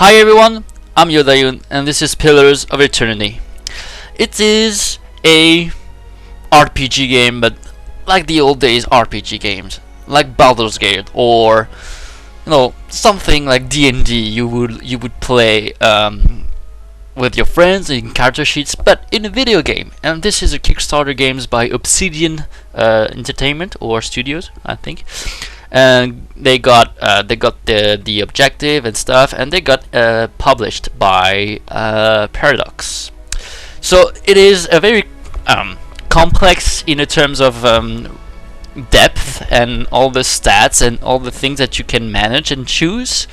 Hi everyone, I'm Yodayun and this is Pillars of Eternity. It is a RPG game, but like the old days RPG games, like Baldurs Gate or something like D&D you would play with your friends in character sheets, but in a video game. And this is a Kickstarter games by Obsidian Entertainment or Studios, I think. And they got the objective and stuff, and they got published by Paradox. So it is a very complex in terms of depth and all the stats and all the things that you can manage and choose,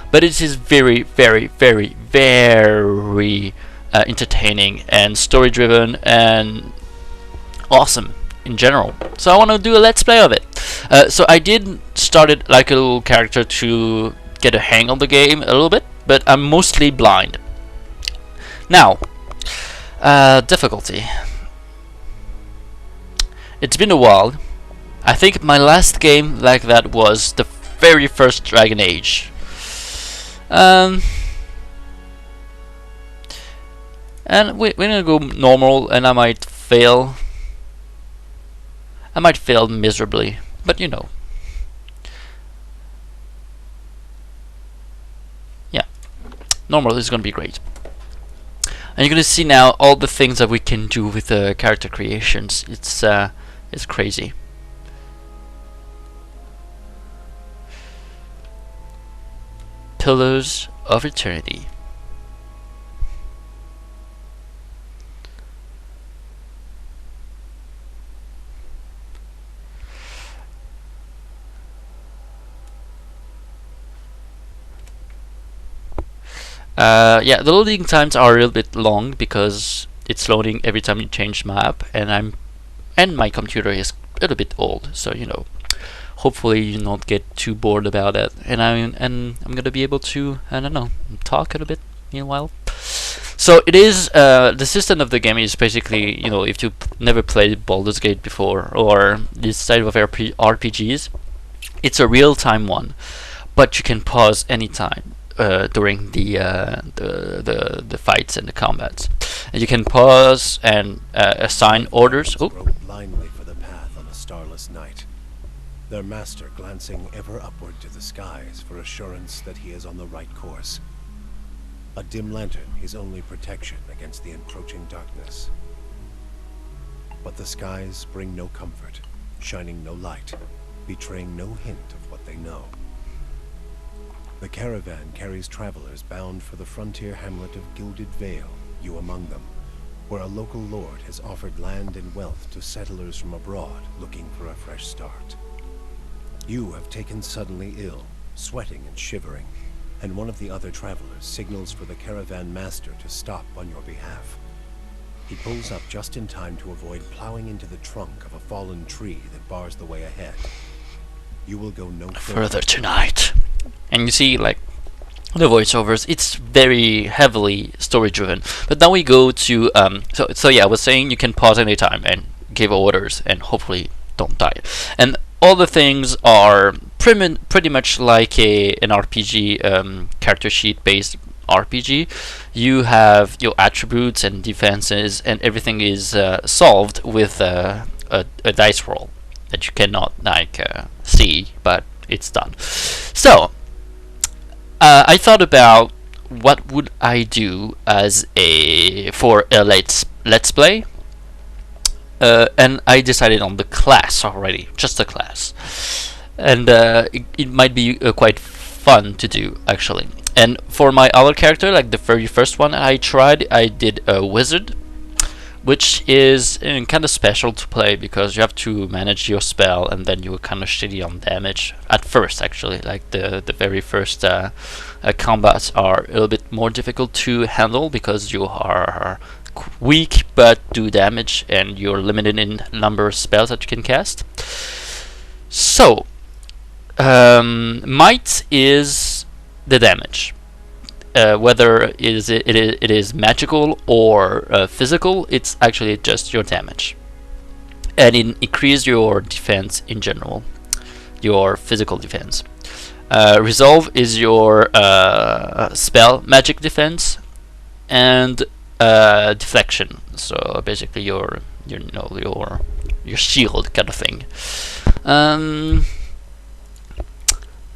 but it is very, very, very, very entertaining and story driven and awesome in general. So I want to do a let's play of it. So I did start it like a little character to get a hang of the game a little bit, but I'm mostly blind. Now, difficulty. It's been a while. I think my last game like that was the very first Dragon Age. And we're gonna go normal, and I might fail. I might fail miserably, but you know. Yeah, normal is gonna be great. And you're gonna see now all the things that we can do with the character creations. It's crazy. Pillars of Eternity. Yeah, the loading times are a little bit long because it's loading every time you change map, and my computer is a little bit old, so you know. Hopefully you don't get too bored about it, and I'm gonna be able to, I don't know, talk a little bit meanwhile. So it is the system of the game is basically, you know, if you never played Baldur's Gate before or this type of RPGs, it's a real-time one, but you can pause anytime during the fights and the combats. And you can pause and assign orders. Blindly for the path on a starless night. Their master glancing ever upward to the skies for assurance that he is on the right course. A dim lantern his only protection against the encroaching darkness. But the skies bring no comfort, shining no light, betraying no hint of what they know. The caravan carries travelers bound for the frontier hamlet of Gilded Vale, you among them, where a local lord has offered land and wealth to settlers from abroad looking for a fresh start. You have taken suddenly ill, sweating and shivering, and one of the other travelers signals for the caravan master to stop on your behalf. He pulls up just in time to avoid plowing into the trunk of a fallen tree that bars the way ahead. You will go no further tonight. And you see, like, the voiceovers, it's very heavily story driven. But now we go to so yeah, I was saying you can pause anytime and give orders and hopefully don't die. And all the things are pretty much like an RPG, character sheet based RPG. You have your attributes and defenses, and everything is solved with a dice roll that you cannot see, but it's done. So I thought about what would I do for a let's play. And I decided on the class already, just the class, and it might be quite fun to do actually. And for my other character, like the very first one I tried, I did a wizard, which is kind of special to play because you have to manage your spell, and then you were kind of shitty on damage at first actually. Like the very first combats are a little bit more difficult to handle because you are weak but do damage, and you're limited in number of spells that you can cast. So might is the damage, whether it is magical or physical. It's actually just your damage, and it increases your defense in general, your physical defense. Resolve is your spell magic defense, and deflection. So basically your shield kind of thing.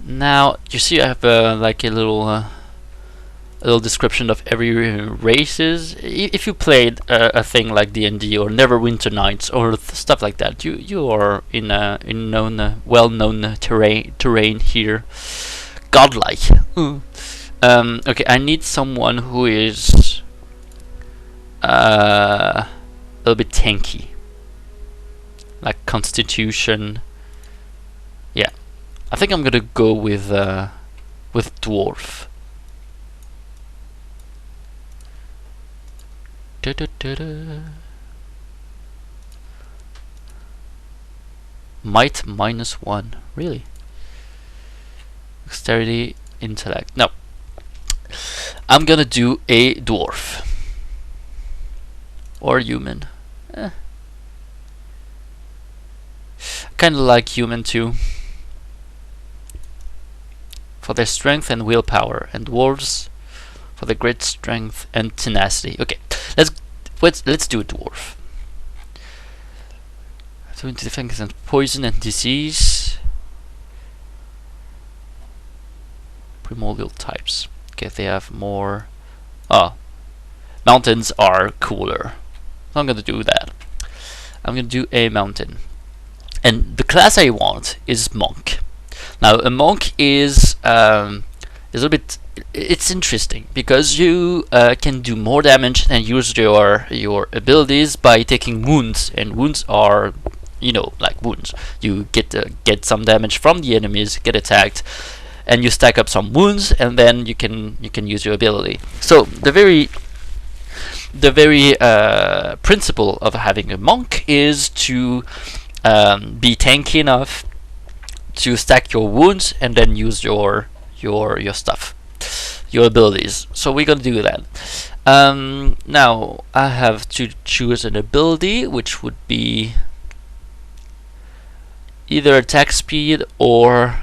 Now you see I have like a little description of every races. If you played a thing like D&D or Neverwinter Nights or stuff like that, you are in well-known terrain here. Godlike. Okay, I need someone who is a little bit tanky, like Constitution. Yeah, I think I'm gonna go with dwarf. Might -1, really? Dexterity, intellect. No, I'm gonna do a dwarf or human. Kind of like human too, for their strength and willpower, and dwarves for their great strength and tenacity. Okay, let's do a dwarf. So into defense against poison and disease. Primordial types. Okay, they have more. Mountains are cooler. So I'm gonna do that. I'm gonna do a mountain, and the class I want is monk. Now a monk is a little bit. It's interesting because you can do more damage and use your abilities by taking wounds, and wounds are, like wounds. You get some damage from the enemies, get attacked, and you stack up some wounds, and then you can use your ability. So the very principle of having a monk is to be tanky enough to stack your wounds and then use your stuff, your abilities. So we're gonna do that. Now I have to choose an ability, which would be either attack speed or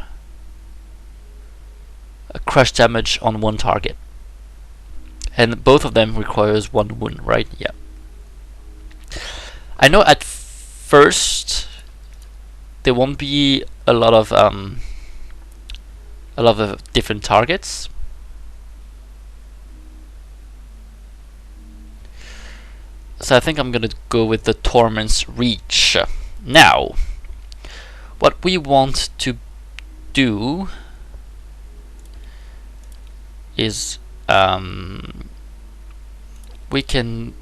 a crush damage on one target, and both of them requires 1 wound, right? Yeah. I know at first there won't be a lot of different targets. So I think I'm gonna go with the Torment's Reach. Now, what we want to do is we can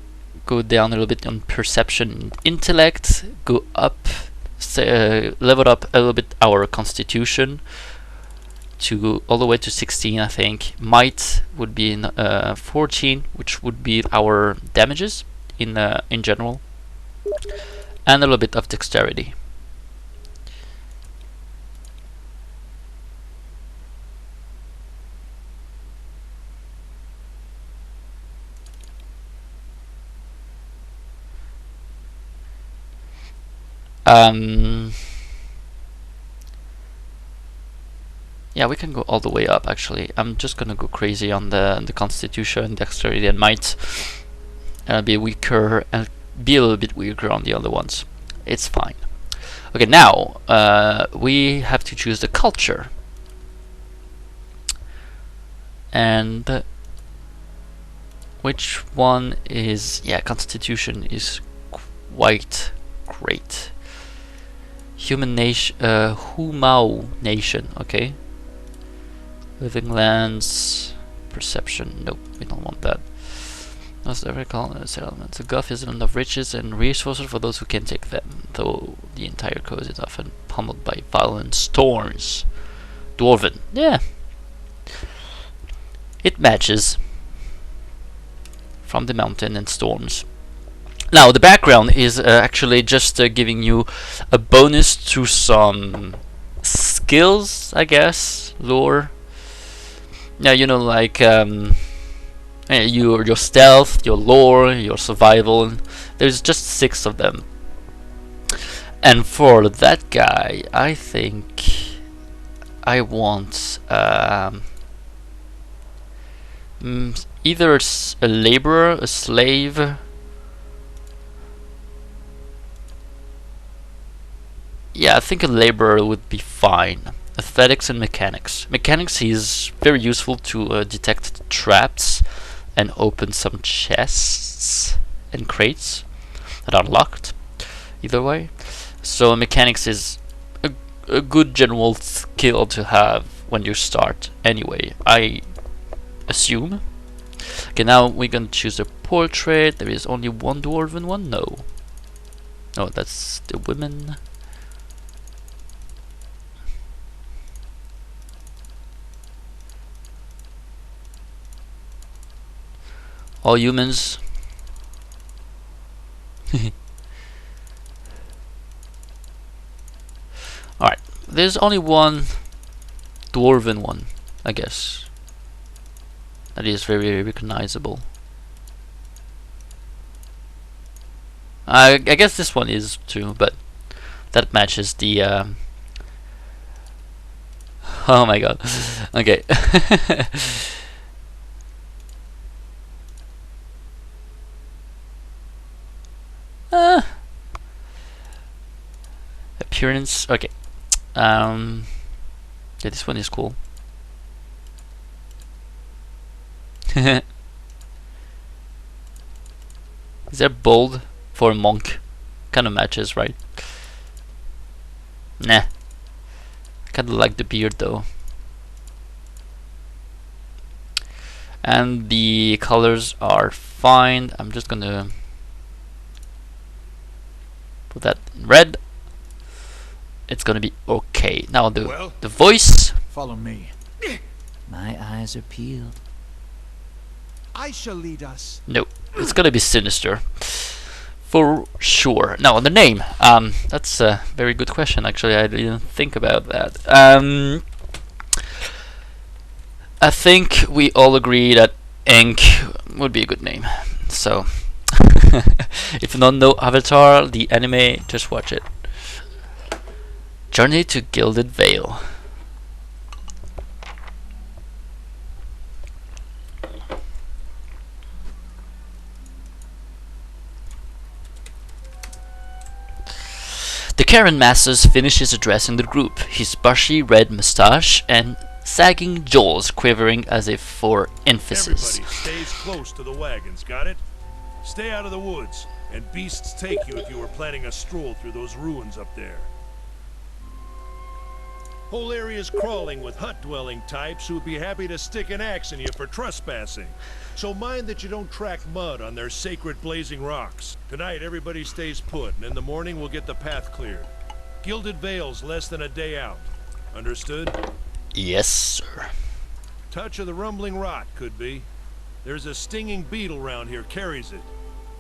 go down a little bit on perception and intellect, go up, level up a little bit our constitution to all the way to 16, I think. Might would be in 14, which would be our damages in general, and a little bit of dexterity. Yeah, we can go all the way up. Actually, I'm just gonna go crazy on the constitution, dexterity, and might, and be weaker and be a little bit weaker on the other ones. It's fine. Okay, now we have to choose the culture, and which one is? Yeah, constitution is quite great. Human nation, Humau nation. Okay. Living lands, perception. Nope, we don't want that. Most every settlement. The Gulf is land of riches and resources for those who can take them, though the entire coast is often pummeled by violent storms. Dwarven. Yeah. It matches. From the mountain and storms. Now the background is actually just giving you a bonus to some skills, I guess, lore. Yeah, like your stealth, your lore, your survival. There's just 6 of them. And for that guy, I think I want either a laborer, a slave. Yeah, I think a laborer would be fine. Athletics and mechanics. Mechanics is very useful to detect traps and open some chests and crates that are locked. Either way. So mechanics is a good general skill to have when you start anyway, I assume. Okay, now we're gonna choose a portrait. There is only one dwarven one? No. No, that's the women. All humans. Alright, there's only one dwarven one, I guess. That is very recognizable. I guess this one is too, but that matches the oh my god. Okay. Appearance, okay. Yeah, this one is cool. Is that bold for a monk? Kind of matches, right? Nah. Kind of like the beard though. And the colors are fine. I'm just gonna put that in red. It's gonna be okay. Now the voice. Follow me. My eyes are peeled. I shall lead us. No, it's gonna be sinister, for sure. Now the name. That's a very good question. Actually, I didn't think about that. I think we all agree that Ink would be a good name. So, if you don't know Avatar, the anime, just watch it. Journey to Gilded Vale. The Karen Masters finishes addressing the group, his bushy red moustache and sagging jaws quivering as if for emphasis. Everybody stays close to the wagons, got it? Stay out of the woods, and beasts take you if you were planning a stroll through those ruins up there. Whole area's crawling with hut-dwelling types who would be happy to stick an axe in you for trespassing. So mind that you don't track mud on their sacred blazing rocks. Tonight, everybody stays put, and in the morning we'll get the path cleared. Gilded Vale's less than a day out. Understood? Yes, sir. Touch of the rumbling rot, could be. There's a stinging beetle round here, carries it.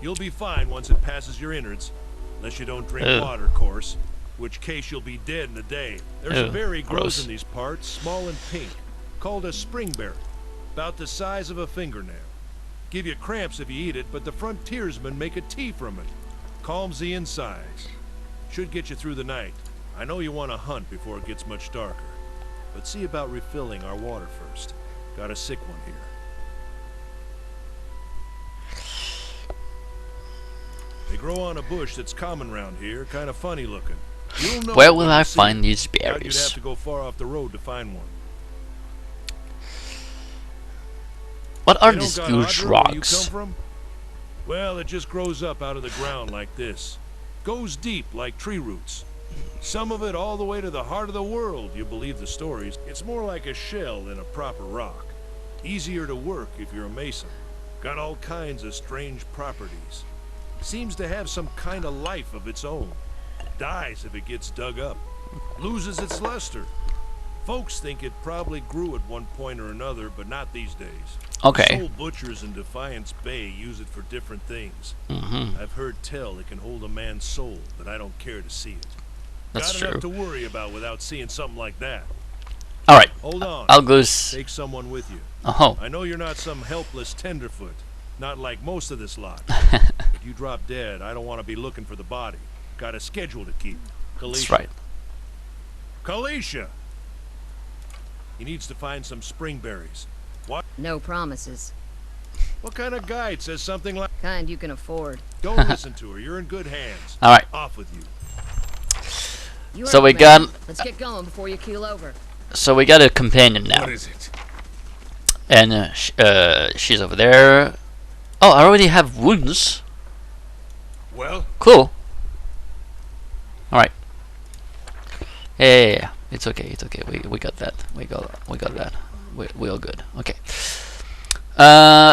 You'll be fine once it passes your innards. Unless you don't drink water, of course. Which case you'll be dead in a day. There's a berry grows in these parts, small and pink, called a springberry, about the size of a fingernail. Give you cramps if you eat it, but the frontiersmen make a tea from it. Calms the insides. Should get you through the night. I know you want to hunt before it gets much darker, but see about refilling our water first. Got a sick one here. They grow on a bush that's common round here, kind of funny looking. You'll know Where will I see find it. these Doubt You'd have berries? to go far off the road to find one. What are They don't these got huge Audra, where you rocks? come from? Well, it just grows up out of the ground like this. Goes deep like tree roots. Some of it all the way to the heart of the world, you believe the stories. It's more like a shell than a proper rock. Easier to work if you're a mason. Got all kinds of strange properties. Seems to have some kind of life of its own. Dies if it gets dug up. Loses its luster. Folks think it probably grew at one point or another, but not these days. Okay. Soul butchers in Defiance Bay use it for different things. Mm-hmm. I've heard tell it can hold a man's soul, but I don't care to see it. That's Got enough true. to worry about without seeing something like that. Alright. Hold on. I'll go Take someone with you. Oh. I know you're not some helpless tenderfoot, not like most of this lot. If you drop dead, I don't want to be looking for the body. Got a schedule to keep. That's Kalisha. right. Kalisha! He needs to find some spring berries. What? No promises. What kind of guide says something like... Kind you can afford. Don't listen to her. You're in good hands. All right. Off with you. You So heard we the man. got- Let's get going before you keel over. So we got a companion now, What is it? and she's over there. Oh, I already have wounds. Well, Cool. All right. Yeah, it's okay. It's okay. We got that. We got that. We all good. Okay.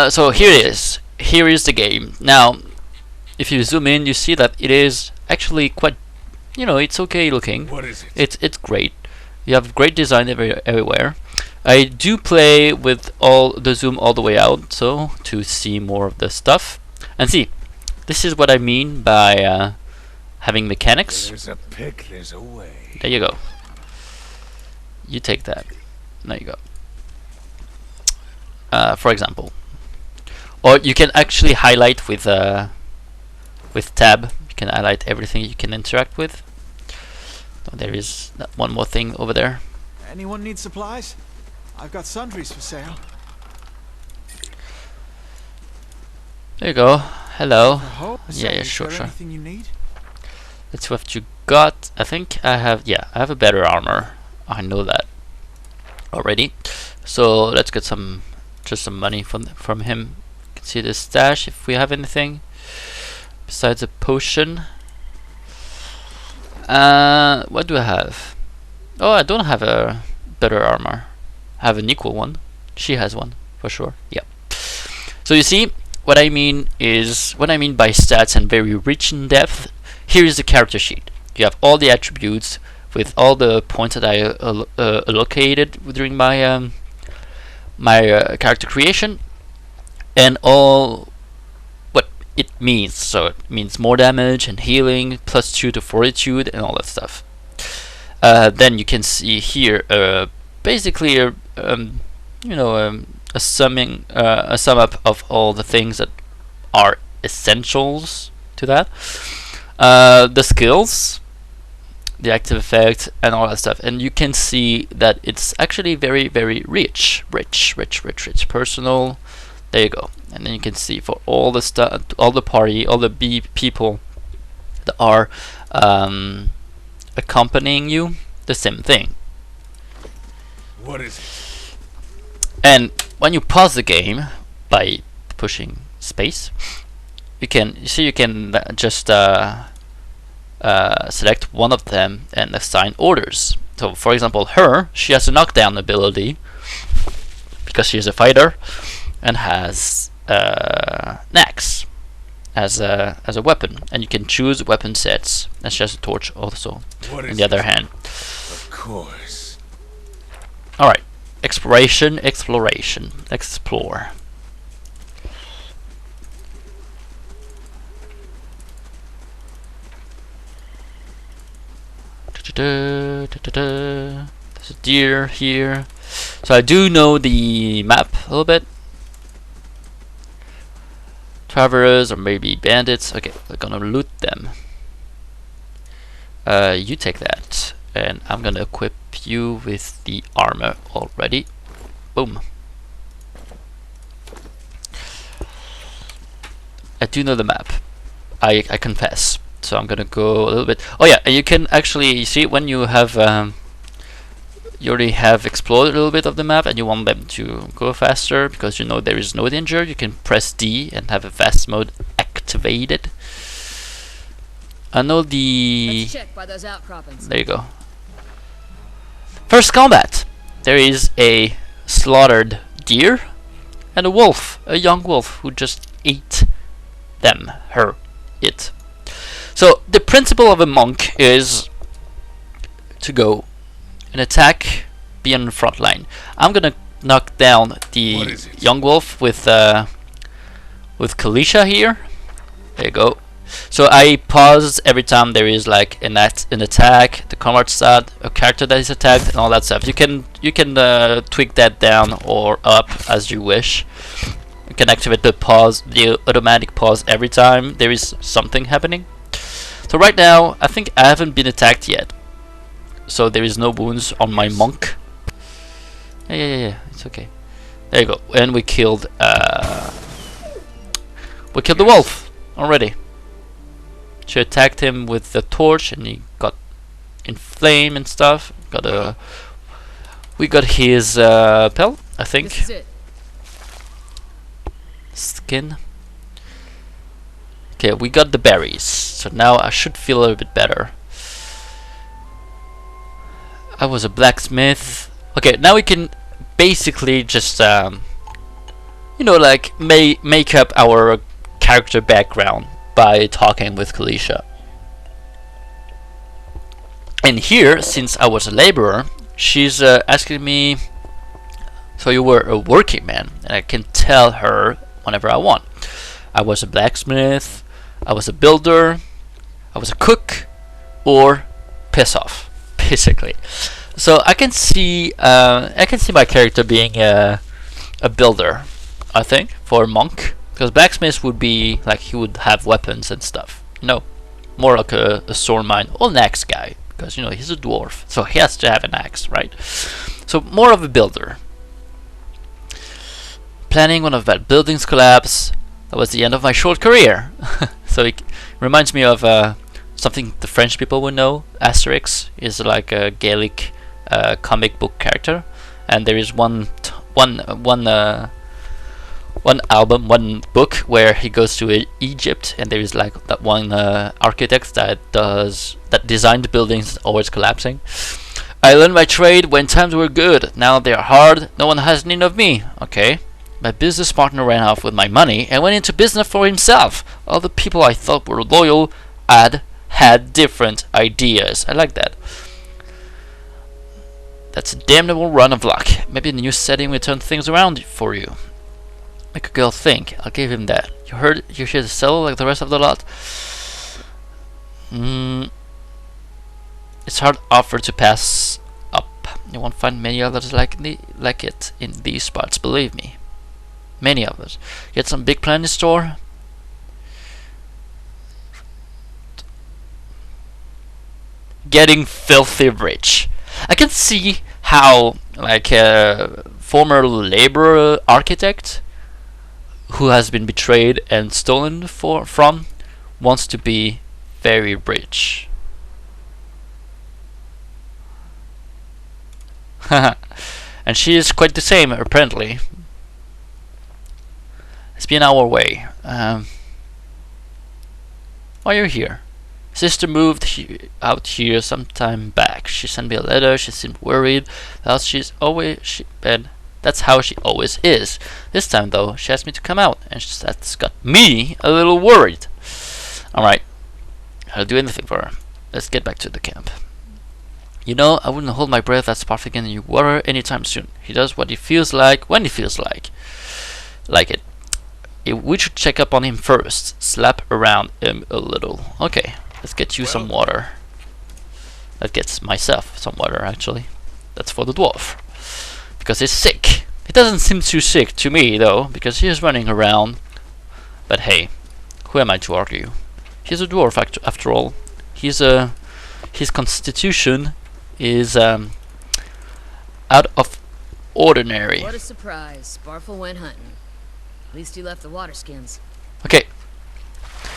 So here it is. Here is the game. Now, if you zoom in, you see that it is actually quite, it's okay looking. what is it? It's great. You have great design everywhere. I do play with all the zoom all the way out, so to see more of the stuff. And see, this is what I mean by having mechanics. There's a pick, there's a way. There you go. You take that. There you go. For example, or you can actually highlight with tab. You can highlight everything you can interact with. Oh, there is that one more thing over there. Anyone need supplies? I've got sundries for sale. There you go. Hello. Yeah, sure. Anything you need? Let's see what you got. I think I have. Yeah, I have a better armor. I know that already. So let's get just some money from him. You can see the stash if we have anything besides a potion. What do I have? Oh, I don't have a better armor. I have an equal one. She has one for sure. Yeah. So you see, what I mean by stats and very rich in depth. Here is the character sheet. You have all the attributes with all the points that I allocated during my character creation, and all what it means. So it means more damage and healing, +2 to fortitude, and all that stuff. Then you can see here basically a sum up of all the things that are essentials to that. The skills, the active effect, and all that stuff. And you can see that it's actually very, very rich. Personal. There you go. And then you can see for all the stuff, all the party, all the people that are accompanying you, the same thing. What is it? And when you pause the game by pushing space, you can just select one of them and assign orders. So for example, she has a knockdown ability because she is a fighter and has an axe as a weapon, and you can choose weapon sets. And she has a torch also on the other hand. Of course. Alright, exploration, explore. There's a deer here. So I do know the map a little bit. Travelers or maybe bandits. Okay, we're gonna loot them. You take that, and I'm gonna equip you with the armor already. Boom. I do know the map. I confess. So I'm gonna go a little bit. Oh yeah, and you can actually see when you have you already have explored a little bit of the map and you want them to go faster because you know there is no danger. You can press D and have a fast mode activated. I know the. Let's check by those outcroppings. There you go. First combat. There is a slaughtered deer and a wolf, a young wolf who just ate them, it. So the principle of a monk is to go and attack, be on the front line. I'm gonna knock down the young wolf with Kalisha here. There you go. So I pause every time there is like an attack, the combat stat, a character that is attacked, and all that stuff. You can tweak that down or up as you wish. You can activate the pause, the automatic pause every time there is something happening. So right now, I think I haven't been attacked yet. So there is no wounds on my monk. Yeah. It's okay. There you go. And we killed the wolf already. She attacked him with the torch, and he got inflamed and stuff. We got his pelt, I think. This is it. Skin. Okay, we got the berries, so now I should feel a little bit better. I was a blacksmith. Okay, now we can basically just you know, like make up our character background by talking with Kalisha. And here, since I was a laborer, she's asking me, so you were a working man, and I can tell her whenever I want. I was a blacksmith, I was a builder, I was a cook, or piss off, basically. So I can see my character being a builder, I think, for a monk, because blacksmith would be like he would have weapons and stuff, you know, more like a sword mine or an axe guy, because you know he's a dwarf, so he has to have an axe, right? So more of a builder. Planning one of that buildings collapse. That was the end of my short career. So it reminds me of something the French people would know. Asterix is like a Gaelic comic book character, and there is one book where he goes to Egypt, and there is like that one architect that designed buildings always collapsing. I learned my trade when times were good. Now they are hard. No one has need of me. Okay. My business partner ran off with my money and went into business for himself. All the people I thought were loyal had different ideas. I like that. That's a damnable run of luck. Maybe the new setting will turn things around for you. Make a girl think. I'll give him that. You should sell like the rest of the lot? It's hard offer to pass up. You won't find many others like it in these spots, believe me. Many of us. Get some big plan in store. Getting filthy rich. I can see how like a former laborer architect who has been betrayed and stolen from wants to be very rich. And she is quite the same apparently. It's been our way. Why are you here? Sister moved out here some time back. She sent me a letter. She seemed worried. That's how she always is. This time though, she asked me to come out, and that's got me a little worried. Alright, I'll do anything for her. Let's get back to the camp. You know, I wouldn't hold my breath that's Sparf in your water anytime soon. He does what he feels like when he feels like it. We should check up on him first. Slap around him a little. Okay, let's get you some water. That gets myself some water, actually. That's for the dwarf. Because he's sick. He doesn't seem too sick to me, though, because he is running around. But hey, who am I to argue? He's a dwarf, after all. His constitution is out of ordinary. What a surprise. Sparfle went hunting. At least he left the water skins. Okay.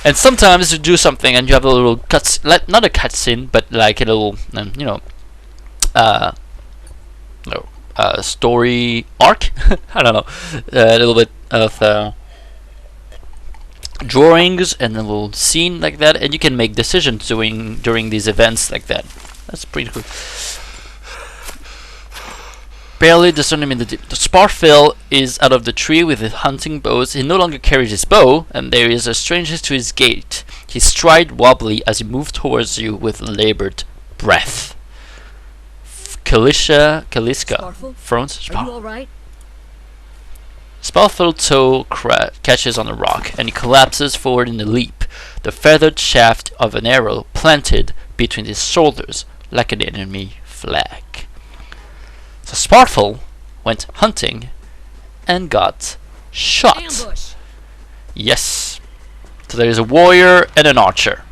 And sometimes you do something and you have a little cut, like not a cutscene, but like a little, story arc. I don't know, a little bit of drawings and a little scene like that, and you can make decisions during these events like that. That's pretty cool. Barely discerning in the deep. The Sparfell is out of the tree with his hunting bows. He no longer carries his bow, and there is a strangeness to his gait. His stride wobbly as he moves towards you with labored breath. Kaliska, frowns. Are you all right? Sparfell toe catches on a rock, and he collapses forward in a leap. The feathered shaft of an arrow planted between his shoulders like an enemy flag. So Sparfell went hunting and got shot. Ambush. Yes. So there is a warrior and an archer.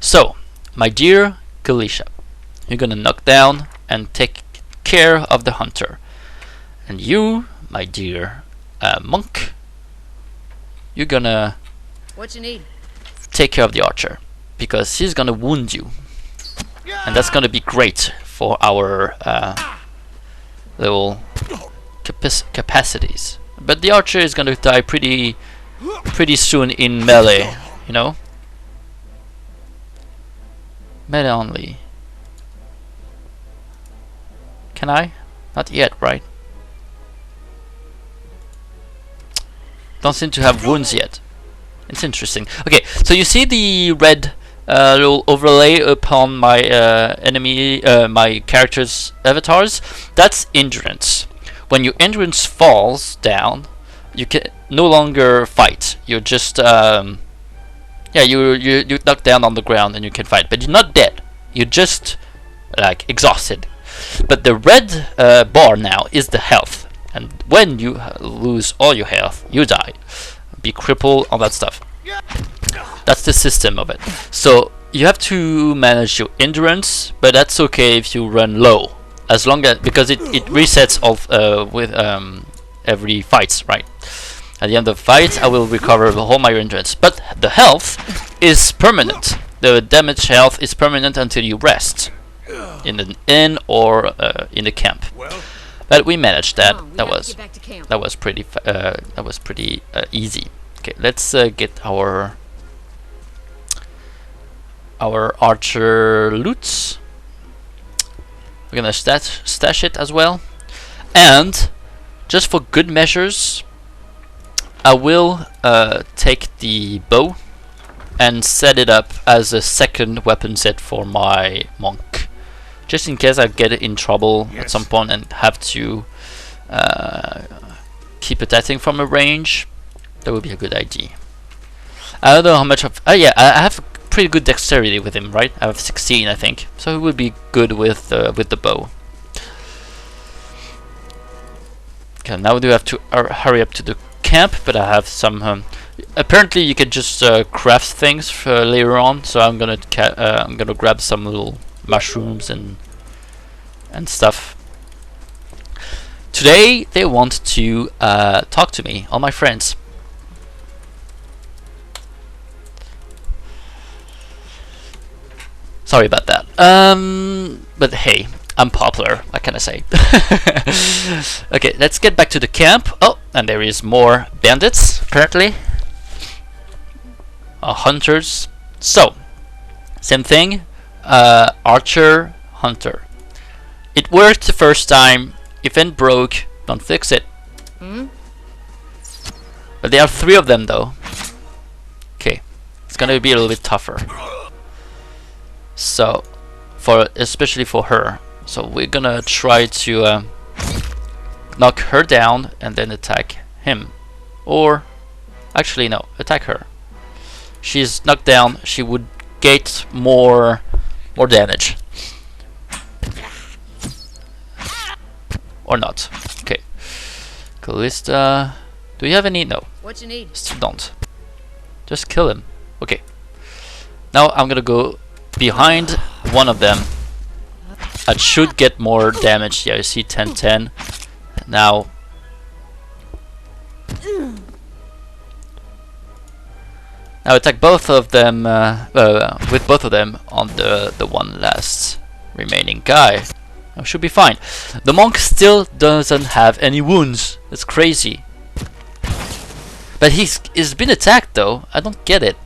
So, my dear Kalisha, you're gonna knock down and take care of the hunter. And you, my dear monk, you're gonna What you need? take care of the archer, because he's gonna wound you, and that's gonna be great for our little capacities. But the archer is gonna die pretty soon in melee, you know. Melee only. Can I? Not yet, right? Don't seem to have wounds yet. It's interesting. Okay, so you see the red little overlay upon my my character's avatars. That's endurance. When your endurance falls down, you can no longer fight. You're just yeah, you knocked down on the ground and you can fight, but you're not dead. You're just like exhausted. But the red bar now is the health, and when you lose all your health, you die. Be crippled, all that stuff. That's the system of it. So you have to manage your endurance, but that's okay if you run low, as long as, because it resets all with every fight, right? At the end of the fight, I will recover all my endurance, but the health is permanent. The damage health is permanent until you rest in an inn or in the camp. But we managed that. That was pretty easy. Okay, let's get our archer loots. We're gonna stash it as well, and just for good measures, I will take the bow and set it up as a second weapon set for my monk, just in case I get in trouble at some point and have to keep attacking from a range. That would be a good idea. I don't know how much of... yeah, I have pretty good dexterity with him, right? I have 16, I think. So it would be good with the bow. Okay, now we do have to hurry up to the camp, but I have some... apparently you can just craft things for later on, so I'm gonna grab some little mushrooms and stuff. Today they want to talk to me, all my friends. Sorry about that. But hey, I'm popular. What can I say? Okay, let's get back to the camp. Oh, and there is more bandits apparently. Hunters. So, same thing. Archer, hunter. It worked the first time. If it broke, don't fix it. But there are 3 of them though. Okay, it's gonna be a little bit tougher. So, especially for her. So we're gonna try to knock her down and then attack him. Or, actually no, attack her. She's knocked down. She would get more damage. Or not. Okay. Callista. Do you have any? No. What you need? Still don't. Just kill him. Okay. Now I'm gonna go behind one of them. I should get more damage. Yeah, you see 10-10. Now. Now attack both of them with both of them on the one last remaining guy. I should be fine. The monk still doesn't have any wounds. That's crazy. But he's been attacked though. I don't get it.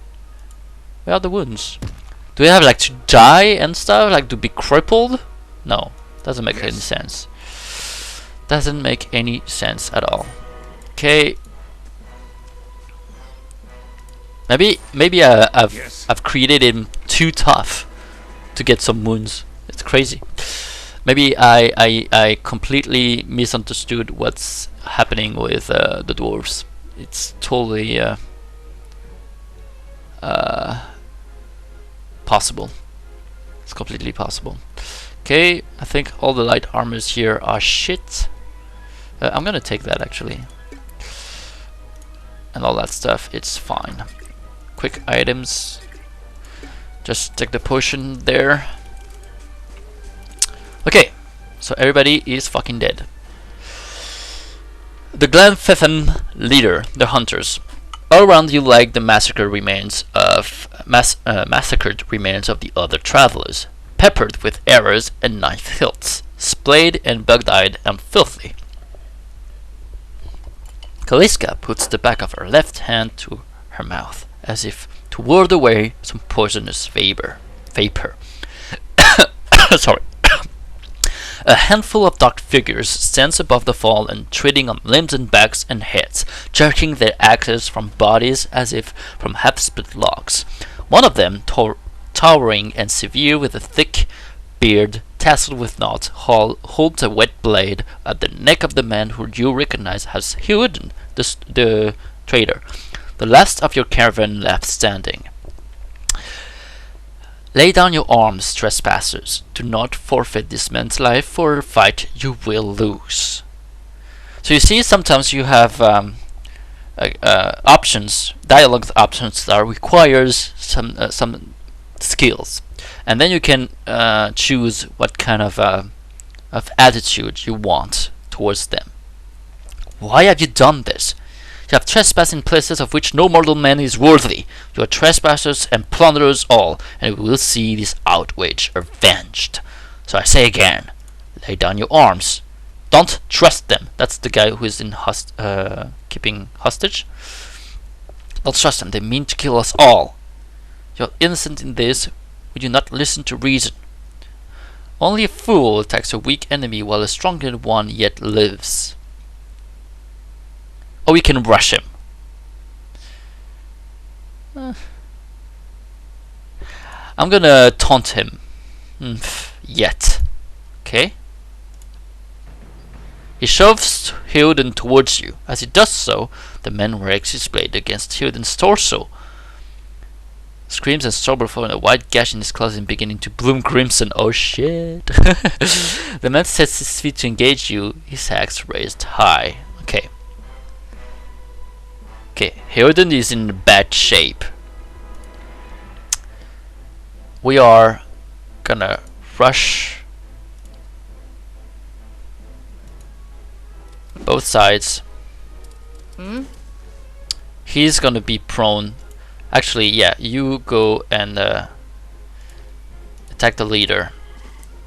Where are the wounds? Do we have like to die and stuff? Like to be crippled? No, doesn't make any sense. Doesn't make any sense at all. Okay. Maybe I've created him too tough to get some wounds. It's crazy. Maybe I completely misunderstood what's happening with the dwarves. It's totally possible. It's completely possible. Okay, I think all the light armors here are shit. I'm gonna take that actually. And all that stuff, it's fine. Quick items. Just take the potion there. Okay, So everybody is fucking dead. The Glenfefen leader, the hunters. All around you lie the massacred remains of the other travelers, peppered with arrows and knife hilts, splayed and bug-eyed and filthy. Kaliska puts the back of her left hand to her mouth, as if to ward away some poisonous vapor. Sorry. A handful of dark figures stands above the fallen, treading on limbs and backs and heads, jerking their axes from bodies as if from half-split logs. One of them, towering and severe with a thick beard tasseled with knots, holds a wet blade at the neck of the man who you recognize as Hewden, the trader, the last of your caravan left standing. Lay down your arms, trespassers. Do not forfeit this man's life for a fight you will lose. So you see, sometimes you have options, dialogue options that requires some skills, and then you can choose what kind of attitude you want towards them. Why have you done this? You have trespassed in places of which no mortal man is worthy. You are trespassers and plunderers all, and we will see this outrage avenged. So I say again, lay down your arms. Don't trust them. That's the guy who is in keeping hostage. Don't trust them. They mean to kill us all. You're innocent in this. Would you not listen to reason? Only a fool attacks a weak enemy while a stronger one yet lives. Or we can rush him. I'm gonna taunt him. Yet. Okay. He shoves Hewden towards you. As he does so, the man rakes his blade against Hewden's torso. Screams and stubble from a wide gash in his clothing beginning to bloom crimson. Oh shit. The man sets his feet to engage you, his axe raised high. Okay. Okay, Hewden is in bad shape. We are gonna rush both sides. He's gonna be prone. Actually, yeah, you go and attack the leader.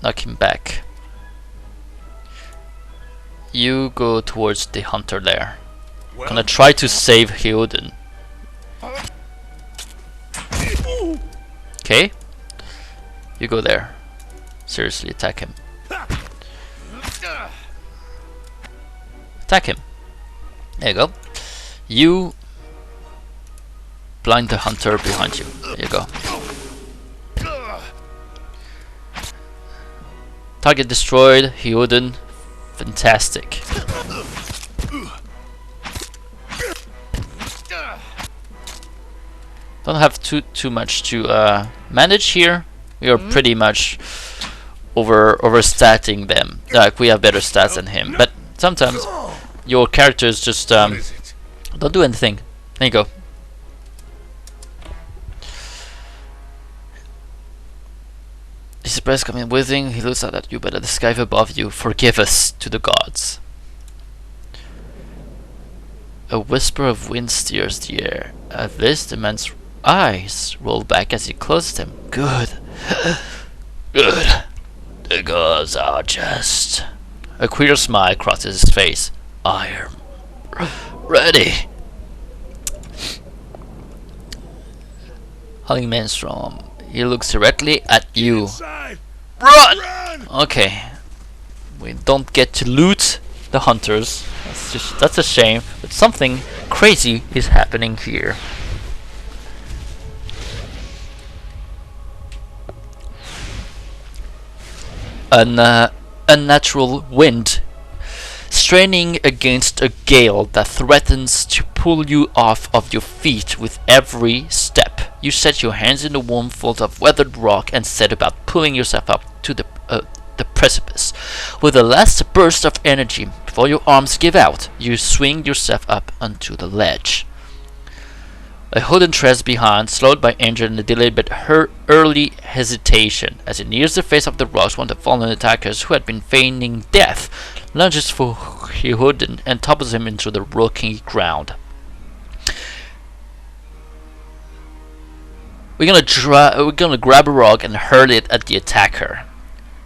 Knock him back. You go towards the hunter there. Gonna try to save Hewden. Okay. You go there. Seriously, attack him. Attack him. There you go. You blind the hunter behind you. There you go. Target destroyed. Hewden. Fantastic. Don't have too much to manage here. We are pretty much overstatting them. Like we have better stats than him, but sometimes your characters just don't do anything. There you go. His breath coming whizzing. He looks out at you, but at the sky above you. Forgive us to the gods. A whisper of wind steers the air. At this, the man's eyes roll back as he closes them. Good. Good. The gods are just. A queer smile crosses his face. I am ready. Howling Maelstrom. He looks directly at you. Run! Okay. We don't get to loot the hunters. That's a shame. But something crazy is happening here. An unnatural wind straining against a gale that threatens to pull you off of your feet with every step. You set your hands in the warm folds of weathered rock and set about pulling yourself up to the precipice. With a last burst of energy before your arms give out, you swing yourself up onto the ledge. A Hoden treads behind, slowed by anger and delayed by her early hesitation. As he nears the face of the rocks, one of the fallen attackers, who had been feigning death, lunges for Hoden and topples him into the rocky ground. We're gonna grab a rock and hurl it at the attacker.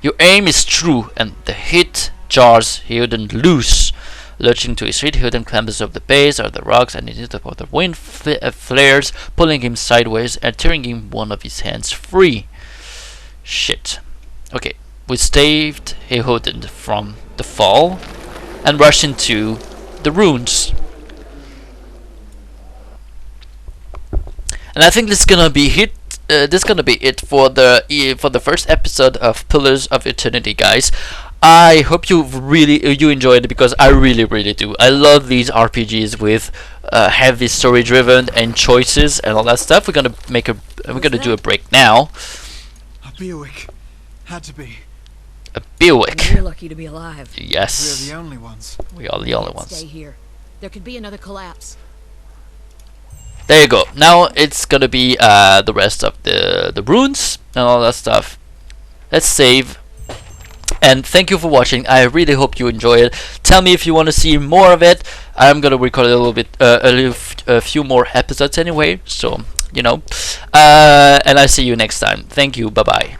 Your aim is true, and the hit jars Hoden loose. Lurching to his feet, Hoden clambers up the base of the rocks, and in the wind flares, pulling him sideways and tearing him one of his hands free. Shit. Okay, we saved Hoden from the fall and rushed into the ruins. And I think this is gonna be it for the first episode of Pillars of Eternity, guys. I hope you enjoyed it, because I really do. I love these RPGs with heavy story driven and choices and all that stuff. We're gonna do a break now. A Bewick. Had to be. A Bewick. You're lucky to be alive. Yes. We're the only ones. We are the only ones. Stay here. There could be another collapse. There you go. Now it's gonna be the rest of the runes and all that stuff. Let's save. And thank you for watching. I really hope you enjoy it. Tell me if you want to see more of it. I'm gonna record a few more episodes anyway. So and I see you next time. Thank you. Bye bye.